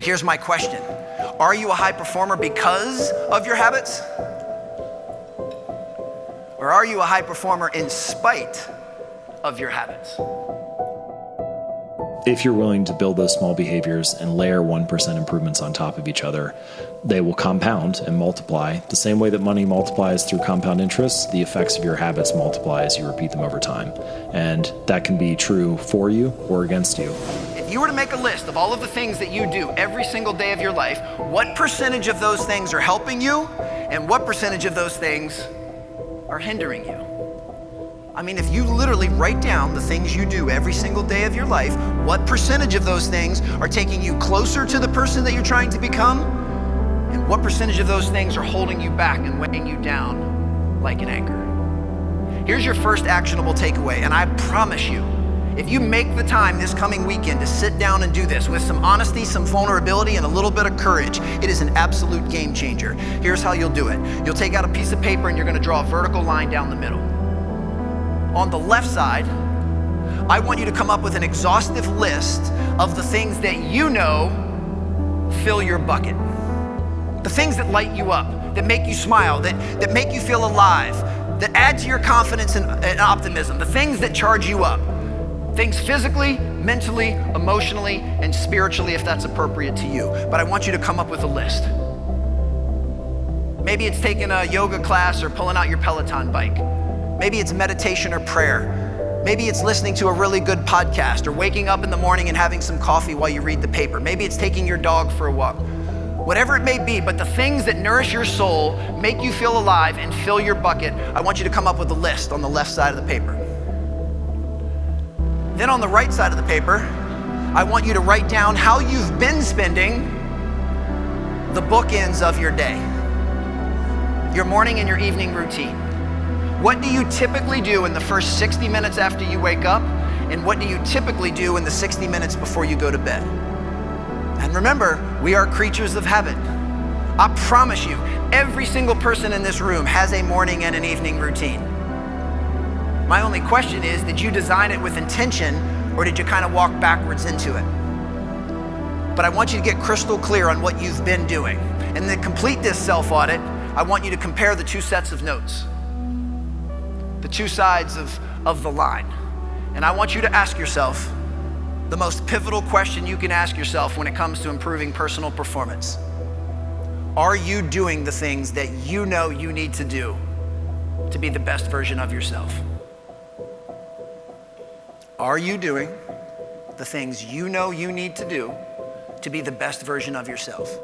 Here's my question. Are you a high performer because of your habits? Or are you a high performer in spite of your habits? If you're willing to build those small behaviors and layer 1% improvements on top of each other, they will compound and multiply. The same way that money multiplies through compound interest, the effects of your habits multiply as you repeat them over time. And that can be true for you or against you. If you were to make a list of all of the things that you do every single day of your life, what percentage of those things are helping you and what percentage of those things are hindering you? I mean, if you literally write down the things you do every single day of your life, what percentage of those things are taking you closer to the person that you're trying to become? And what percentage of those things are holding you back and weighing you down like an anchor? Here's your first actionable takeaway, and I promise you, if you make the time this coming weekend to sit down and do this with some honesty, some vulnerability, and a little bit of courage, it is an absolute game changer. Here's how you'll do it. You'll take out a piece of paper and you're gonna draw a vertical line down the middle. On the left side, I want you to come up with an exhaustive list of the things that you know fill your bucket. The things that light you up, that make you smile, that make you feel alive, that add to your confidence and optimism, the things that charge you up. Things physically, mentally, emotionally, and spiritually if that's appropriate to you. But I want you to come up with a list. Maybe it's taking a yoga class or pulling out your Peloton bike. Maybe it's meditation or prayer. Maybe it's listening to a really good podcast or waking up in the morning and having some coffee while you read the paper. Maybe it's taking your dog for a walk. Whatever it may be, but the things that nourish your soul, make you feel alive and fill your bucket, I want you to come up with a list on the left side of the paper. Then on the right side of the paper, I want you to write down how you've been spending the bookends of your day, your morning and your evening routine. What do you typically do in the first 60 minutes after you wake up? And what do you typically do in the 60 minutes before you go to bed? And remember, we are creatures of habit. I promise you, every single person in this room has a morning and an evening routine. My only question is, did you design it with intention or did you kind of walk backwards into it? But I want you to get crystal clear on what you've been doing. And to complete this self-audit, I want you to compare the two sets of notes, the two sides of the line. And I want you to ask yourself the most pivotal question you can ask yourself when it comes to improving personal performance. Are you doing the things that you know you need to do to be the best version of yourself? Are you doing the things you know you need to do to be the best version of yourself?